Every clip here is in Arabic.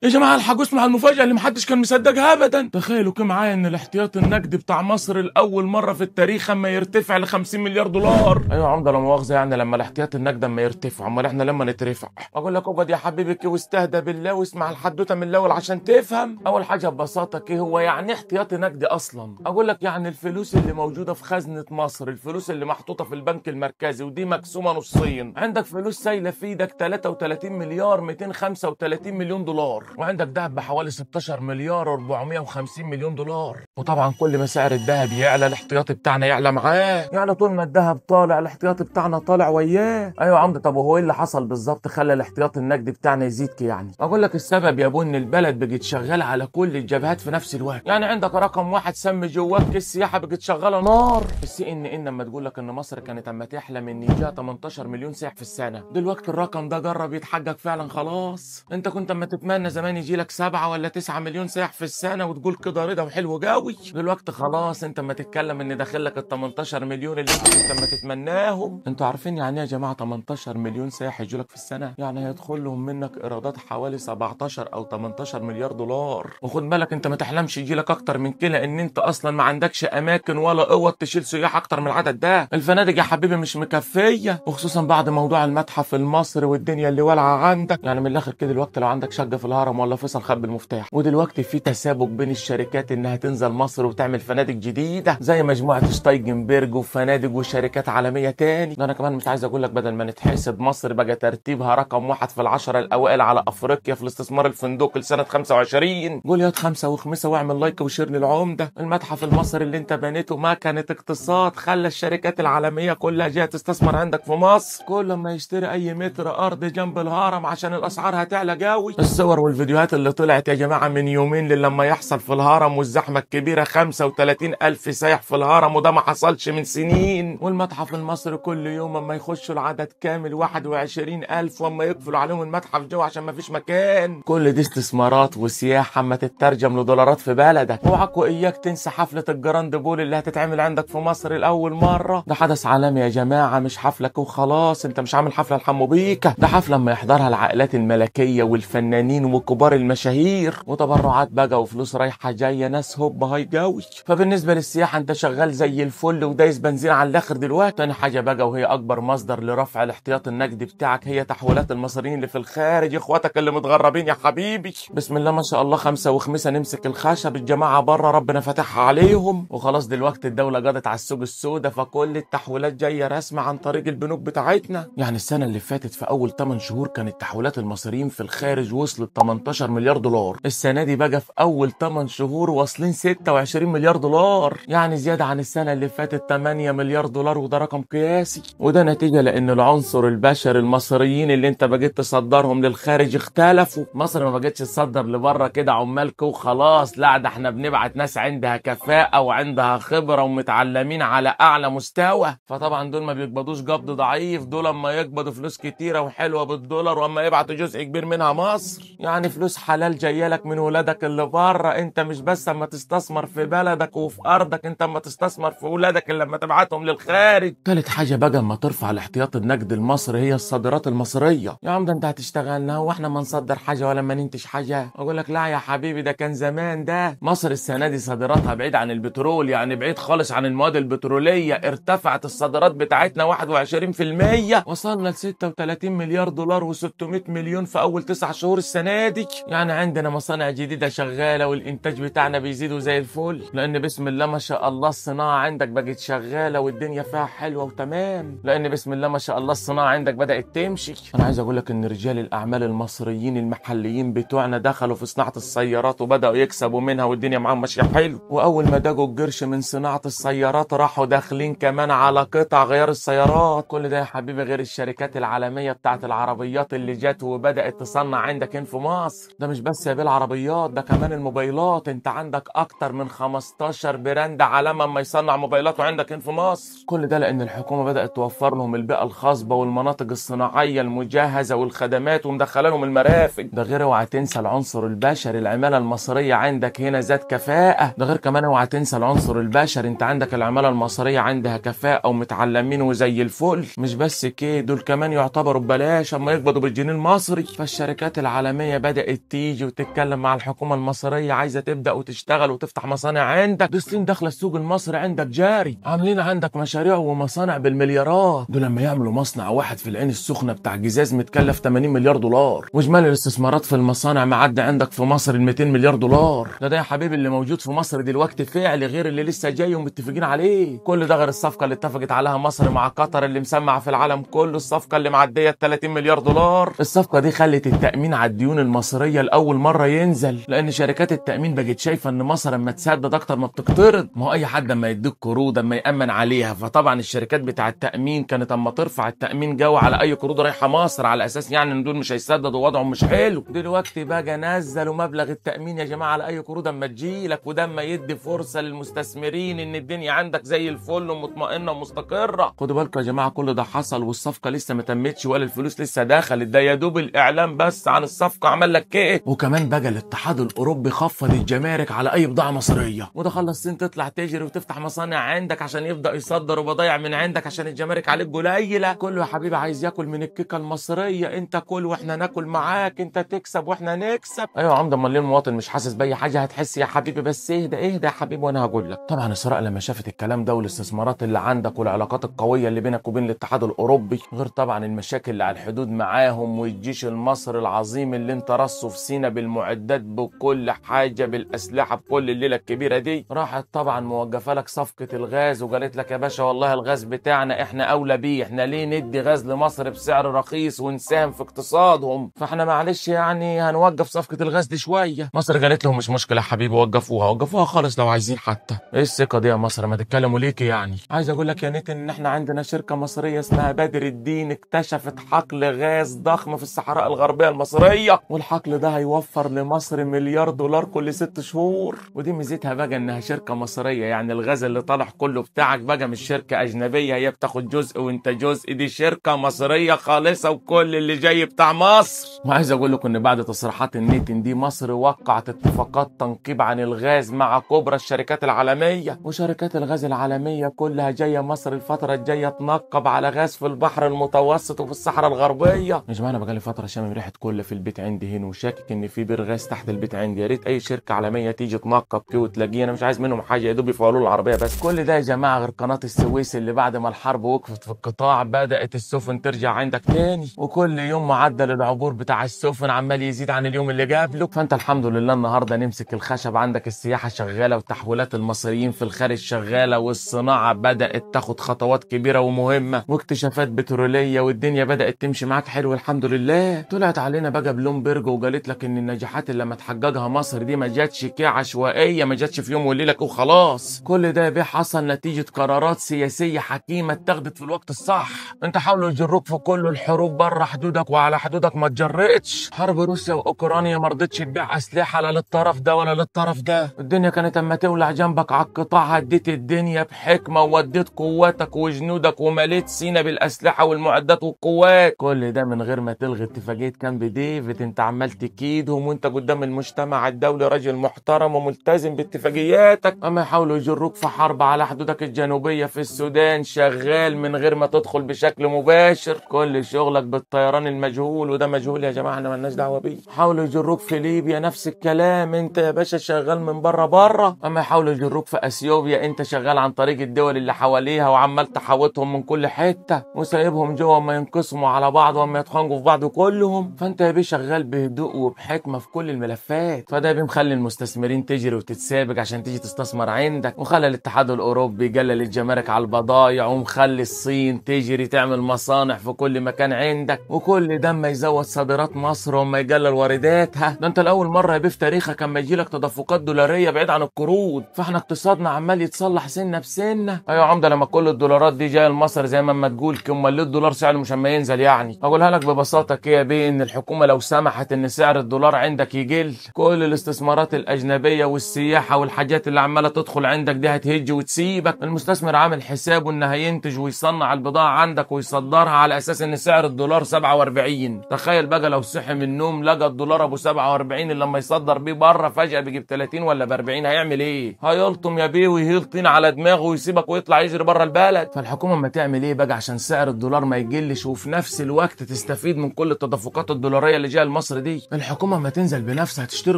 يا جماعة الحقوا اسمعوا المفاجأة اللي محدش كان مصدقها أبدا. تخيلوا كده معايا إن الاحتياطي النقدي بتاع مصر لأول مرة في التاريخ أما يرتفع ل 50 مليار دولار. أيوة يا عمدة لا مؤاخذة، يعني لما الاحتياطي النقدي أما يرتفع، أمال إحنا لما نترفع؟ أقول لك اقعد يا حبيبي كده واستهدى بالله واسمع الحدوتة من الأول عشان تفهم. أول حاجة ببساطة كده، هو يعني احتياطي نقدي أصلا؟ أقول لك يعني الفلوس اللي موجودة في خزنة مصر، الفلوس اللي محطوطة في البنك المركزي ودي مقسومة نصين. عندك فلوس سايلة في إيدك 33 مليار 235 مليون دولار، وعندك دهب حوالي 16 مليار و450 مليون دولار. وطبعا كل ما سعر الذهب يعلى الاحتياطي بتاعنا يعلى معاه، يعني طول ما الذهب طالع الاحتياطي بتاعنا طالع وياه. ايوه يا عمده، طب وهو ايه اللي حصل بالظبط خلى الاحتياطي النقدي بتاعنا يزيد كده؟ يعني اقول لك السبب يا ان البلد بقت شغاله على كل الجبهات في نفس الوقت. يعني عندك رقم واحد سمي جواك السياحه بقت شغاله نار. السي ان لما تقول لك ان مصر كانت اما تحلم ان يجيها 18 مليون سائح في السنه، دلوقتي الرقم ده جرب يتحقق فعلا خلاص. انت كنت اما تتمنى زمان يجي لك 7 ولا 9 مليون سائح في السنه وتقول كده رضا وحلو قوي، دلوقتي خلاص انت اما تتكلم ان داخل لك ال 18 مليون اللي انت كنت اما تتمناهم. انتوا عارفين يعني ايه يا جماعه 18 مليون سائح يجوا لك في السنه؟ يعني هيدخل لهم منك ايرادات حوالي 17 او 18 مليار دولار. وخد بالك انت ما تحلمش يجي لك اكتر من كده، ان انت اصلا ما عندكش اماكن ولا اوض تشيل سياح اكتر من العدد ده. الفنادق يا حبيبي مش مكفيه، وخصوصا بعد موضوع المتحف المصري والدنيا اللي والعه عندك. يعني من الاخر كده دلوقتي لو عندك شقه في الهرم ولا فيصل خد المفتاح، ودلوقتي في تسابق بين الشركات انها تنزل مصر وتعمل فنادق جديده زي مجموعه شتايجنبرج وفنادق وشركات عالميه تاني. ده انا كمان مش عايز اقول لك بدل ما نتحسب، مصر بقى ترتيبها رقم واحد في العشره الاوائل على افريقيا في الاستثمار الفندقي لسنه 25. قول يا خمسه وخمسه واعمل لايك وشير للعمده. المتحف المصري اللي انت بنيته ما كانت اقتصاد، خلى الشركات العالميه كلها جايه تستثمر عندك في مصر. كل ما يشتري اي متر ارض جنب الهرم عشان الاسعار هتعلى قوي. الصور والفيديوهات اللي طلعت يا جماعه من يومين لما يحصل في الهرم والزحمه الكبيره 35 الف سايح في الهرم، وده ما حصلش من سنين. والمتحف المصري كل يوم اما يخشوا العدد كامل 21 الف، واما يقفلوا عليهم المتحف جوه عشان ما فيش مكان. كل دي استثمارات وسياحه اما تترجم لدولارات في بلدك. اوعك واياك تنسى حفله الجراند بول اللي هتتعمل عندك في مصر لاول مره. ده حدث عالمي يا جماعه، مش حفلك وخلاص. انت مش عامل حفله لحمو بيكا، ده حفله اما يحضرها العائلات الملكيه والفنانين وكبار المشاهير، وتبرعات بقى وفلوس رايحه جايه، ناس هوب هاي قوي. فبالنسبه للسياحه انت شغال زي الفل ودايس بنزين على الاخر دلوقتي. تاني حاجه بقى وهي اكبر مصدر لرفع الاحتياط النقدي بتاعك، هي تحويلات المصريين اللي في الخارج، اخواتك اللي متغربين يا حبيبي. بسم الله ما شاء الله، خمسه وخمسه نمسك الخشب، الجماعه بره ربنا فتحها عليهم. وخلاص دلوقتي الدوله قضت على السوق السوداء، فكل التحويلات جايه رسمي عن طريق البنوك بتاعتنا. يعني السنه اللي فاتت في اول 8 شهور كانت تحويلات المصريين في الخارج وصلت 18 مليار دولار. السنه دي بقى في اول 8 شهور واصلين 26 مليار دولار، يعني زياده عن السنه اللي فاتت 8 مليار دولار، وده رقم قياسي. وده نتيجه لان العنصر البشري المصريين اللي انت بقيت تصدرهم للخارج اختلفوا. مصر ما بقتش تصدر لبره كده عمالك وخلاص، لا ده احنا بنبعت ناس عندها كفاءه وعندها خبره ومتعلمين على اعلى مستوى. فطبعا دول ما بيقبضوش قبض ضعيف، دول اما يقبضوا فلوس كتيره وحلوه بالدولار، واما يبعتوا جزء كبير منها مصر، يعني فلوس حلال جايه لك من ولادك اللي بره. انت مش بس اما تستثمر في بلدك وفي ارضك، انت اما تستثمر في ولادك اللي لما تبعتهم للخارج. ثالث حاجه بقى اما ترفع الاحتياط النقدي المصري هي الصادرات المصريه. يا عم ده انت هتشتغلنا، هو احنا ما نصدر حاجه ولا ما ننتج حاجه؟ اقول لك لا يا حبيبي، ده كان زمان. ده مصر السنه دي صادراتها بعيد عن البترول، يعني بعيد خالص عن المواد البتروليه. ارتفعت الصادرات بتاعتنا 21%، وصلنا ل 36 مليار دولار و600 مليون في اول 9 شهور السنه دي. يعني عندنا مصانع جديده شغاله والانتاج بتاعنا بيزيدوا زي الفل، لان بسم الله ما شاء الله الصناعه عندك بقت شغاله والدنيا فيها حلوه وتمام، لان بسم الله ما شاء الله الصناعه عندك بدات تمشي. انا عايز اقول لك ان رجال الاعمال المصريين المحليين بتوعنا دخلوا في صناعه السيارات وبداوا يكسبوا منها والدنيا معاهم ماشيه حلو. واول ما داجوا القرش من صناعه السيارات راحوا داخلين كمان على قطع غيار السيارات. كل ده يا حبيبي غير الشركات العالميه بتاعت العربيات اللي جت وبدات تصنع عندك هنا في مصر. ده مش بس يا بالعربيات، ده كمان الموبايلات. انت عندك اكتر من 15 براند عالمي ما يصنع موبايلات وعندك هنا في مصر. كل ده لان الحكومه بدات توفر لهم البيئه الخصبه والمناطق الصناعيه المجهزه والخدمات ومدخله لهم المرافق. ده غير اوعى تنسى العنصر البشري، العماله المصريه عندك هنا ذات كفاءه. ده غير كمان اوعى تنسى العنصر البشري، انت عندك العماله المصريه عندها كفاءه ومتعلمين وزي الفل. مش بس كده، دول كمان يعتبروا ببلاش اما يقبضوا بالجنيه المصري. فالشركات العالميه بدأت تيجي وتتكلم مع الحكومة المصرية، عايزة تبدأ وتشتغل وتفتح مصانع عندك. دي الصين داخلة السوق المصري عندك جاري، عاملين عندك مشاريع ومصانع بالمليارات. دول لما يعملوا مصنع واحد في العين السخنة بتاع جزاز متكلف 80 مليار دولار، واجمالي الاستثمارات في المصانع معدي عندك في مصر ال 200 مليار دولار. ده يا حبيبي اللي موجود في مصر دلوقتي فعلي، غير اللي لسه جاي ومتفقين عليه. كل ده غير الصفقة اللي اتفقت عليها مصر مع قطر اللي مسمع في العالم كله، الصفقة اللي معدية 30 مليار دولار. الصفقة دي خلت التأمين على الديون المصرية لأول مرة ينزل، لأن شركات التأمين بقت شايفة إن مصر اما تسدد أكتر ما بتقترض. ما هو أي حد اما يديك قروض اما يأمن عليها، فطبعا الشركات بتاع التأمين كانت اما ترفع التأمين جو على أي قروض رايحة مصر، على أساس يعني إن دول مش هيسددوا ووضعهم مش حلو. دلوقتي بقى نزلوا مبلغ التأمين يا جماعة على أي قروض اما تجيلك، وده اما يدي فرصة للمستثمرين إن الدنيا عندك زي الفل ومطمئنة ومستقرة. خدوا بالكم يا جماعة، كل ده حصل والصفقة لسه ما تمتش ولا الفلوس لسه دخلت، ده يا دوب الإعلان بس عن الصفقة عمل لك إيه. وكمان بقى الاتحاد الأوروبي خفض الجمارك على أي بضاعة مصرية، وده خلى الصين تطلع تجري وتفتح مصانع عندك عشان يبدأ يصدروا بضايع من عندك عشان الجمارك عليك قليلة. كله يا حبيبي عايز ياكل من الكيكة المصرية، انت كل واحنا ناكل معاك، انت تكسب واحنا نكسب. ايوه يا عمده، امال ليه المواطن مش حاسس باي حاجة؟ هتحس يا حبيبي، بس اهدى يا حبيبي وانا هقول لك. طبعا اسراء لما شافت الكلام ده والاستثمارات اللي عندك والعلاقات القوية اللي بينك وبين الاتحاد الأوروبي، غير طبعا المشاكل اللي على الحدود معاهم والجيش المصري العظيم اللي انت رصه في سينا بالمعدات بكل حاجة بالأسلحة بكل الليلة الكبيرة دي، راحت طبعا موقفة لك صفقة الغاز وقالت لك يا باشا والله الغاز بتاعنا احنا اولى بيه، احنا ليه ندي غاز لمصر بسعر رخيص ونساهم في اقتصادهم؟ فاحنا معلش يعني هنوقف صفقة الغاز دي شوية. مصر قالت لهم مش مشكلة يا حبيبي، وقفوها خالص لو عايزين. حتى ايه الثقة دي يا مصر؟ ما تتكلموا ليكي يعني. عايز اقول لك يا نيت ان احنا عندنا شركة مصرية اسمها بدر الدين اكتشفت حقل غاز ضخم في الصحراء الغربية المصرية، والحقل ده هيوفر لمصر مليار دولار كل 6 شهور. ودي ميزتها بقى انها شركة مصرية، يعني الغاز اللي طالع كله بتاعك بقى مش شركة اجنبية هي بتاخد جزء وانت جزء، دي شركة مصرية خالصة وكل اللي جاي بتاع مصر. وعايز اقول لكم ان بعد تصريحات النيتن دي مصر وقعت اتفاقات تنقيب عن الغاز مع كبرى الشركات العالمية، وشركات الغاز العالمية كلها جاية مصر الفترة الجاية تنقب على غاز في البحر المتوسط وفي الصحراء الغربية. مش معنى بقالي فترة شامم ريحة كل في البيت عندي هنا، وشاكك ان في بير غاز تحت البيت عندي. يا ريت اي شركة عالمية تيجي تنقب كده وتلاقيه، انا مش عايز منهم حاجة، يا دوب يفعلوا العربية بس. كل ده يا جماعة غير قناة السويس اللي بعد ما الحرب وقفت في القطاع بدأت السفن ترجع عندك تاني، وكل يوم معدل العبور بتاع السفن عمال يزيد عن اليوم اللي قبله. فانت الحمد لله النهارده نمسك الخشب، عندك السياحة شغالة وتحويلات المصريين في الخارج شغالة، والصناعة بدأت تاخد خطوات كبيرة ومهمة، واكتشافات بترولية، والدنيا بدأت تمشي معاك حلو الحمد لله. طلعت علينا بقى بلومبرج وقالت لك ان النجاحات اللي لما تحققها مصر دي ما جاتش كده عشوائية، ما جاتش في يوم وليلة وخلاص. كل ده بيه حصل نتيجة قرارات سياسية حكيمة اتخذت في الوقت الصح. انت حاولوا يجروك في كل الحروب بره حدودك وعلى حدودك ما تجرتش. حرب روسيا واوكرانيا ما رضتش تبيع اسلحة لا للطرف ده ولا للطرف ده. الدنيا كانت اما تولع جنبك على القطاع هديت الدنيا بحكمة ووديت قواتك وجنودك ومليت سينا بالاسلحة والمعدات والقوات. كل ده من غير ما تلغي اتفاقية كامب ديفيد، انت عمال تكيدهم وانت قدام المجتمع الدولي راجل محترم وملتزم باتفاقياتك. اما يحاولوا يجروك في حرب على حدودك الجنوبية في السودان شغال من غير ما تدخل بشكل مباشر، كل شغلك بالطيران المجهول، وده مجهول يا جماعة احنا مالناش دعوة بيه. حاولوا يجروك في ليبيا نفس الكلام، انت يا باشا شغال من بره. اما يحاولوا يجروك في اثيوبيا انت شغال عن طريق الدول اللي حواليها وعمال تحاوطهم من كل حتة وسايبهم جوه ما ينقسموا على بعض وما يتخانقوا في بعض كلهم. فانت يا باشا شغال بهدوء وبحكمة في كل الملفات. فده بيخلي المستثمرين تجري وتتسابق عشان تيجي تستثمر عندك، وخلى الاتحاد الاوروبي يقلل الجمارك على البضائع، ومخلي الصين تجري تعمل مصانع في كل مكان عندك، وكل ده ما يزود صادرات مصر وما يقلل وارداتها. ده انت الاول مرة يا بيه في تاريخك اما يجيلك تدفقات دولارية بعيد عن القروض، فاحنا اقتصادنا عمال يتصلح سنة بسنة. ايوه يا عمده، لما كل الدولارات دي جايه لمصر زي ما تقول امال ليه الدولار سعره مش اما ينزل يعني؟ اقولها لك ببساطه كده يا بيه، ان الحكومه لو سمحت ان سعر الدولار عندك يقل، كل الاستثمارات الاجنبيه والسياحه والحاجات اللي عماله تدخل عندك دي هتهج وتسيبك. المستثمر عامل حسابه انه هينتج ويصنع البضاعه عندك ويصدرها على اساس ان سعر الدولار 47. تخيل بقى لو صحي من النوم لقى الدولار ابو 47 اللي لما يصدر بيه بره فجاه بيجيب 30 ولا ب 40، هيعمل ايه؟ هيلطم يا بيه ويهيل طين على دماغه ويسيبك ويطلع يجري بره البلد. فالحكومه ما تعمل ايه بقى عشان سعر الدولار ما يقلش وفي نفس الوقت تستفيد من كل التدفقات الدولاريه اللي جايه لمصر مصر دي الحكومه ما تنزل بنفسها تشتري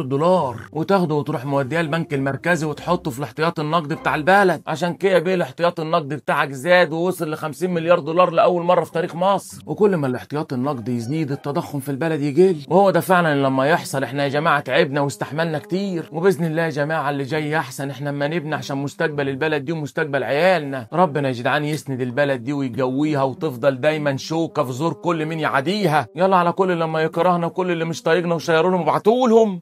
الدولار وتاخده وتروح موديه البنك المركزي وتحطه في الاحتياط النقدي بتاع البلد. عشان كده بيه الاحتياط النقدي بتاعك زاد ووصل ل 50 مليار دولار لاول مره في تاريخ مصر. وكل ما الاحتياط النقدي يزيد التضخم في البلد يقل، وهو ده فعلا لما يحصل. احنا يا جماعه تعبنا واستحملنا كتير، وباذن الله يا جماعه اللي جاي احسن. احنا اما نبني عشان مستقبل البلد دي ومستقبل عيالنا. ربنا يا جدعان يسند البلد دي ويقويها وتفضل دايما شوكه في زور كل من يعاديها. يلا على كل لما يكرهنا وكل اللي مش طايقنا وشيروا لهم وابعتوا لهم.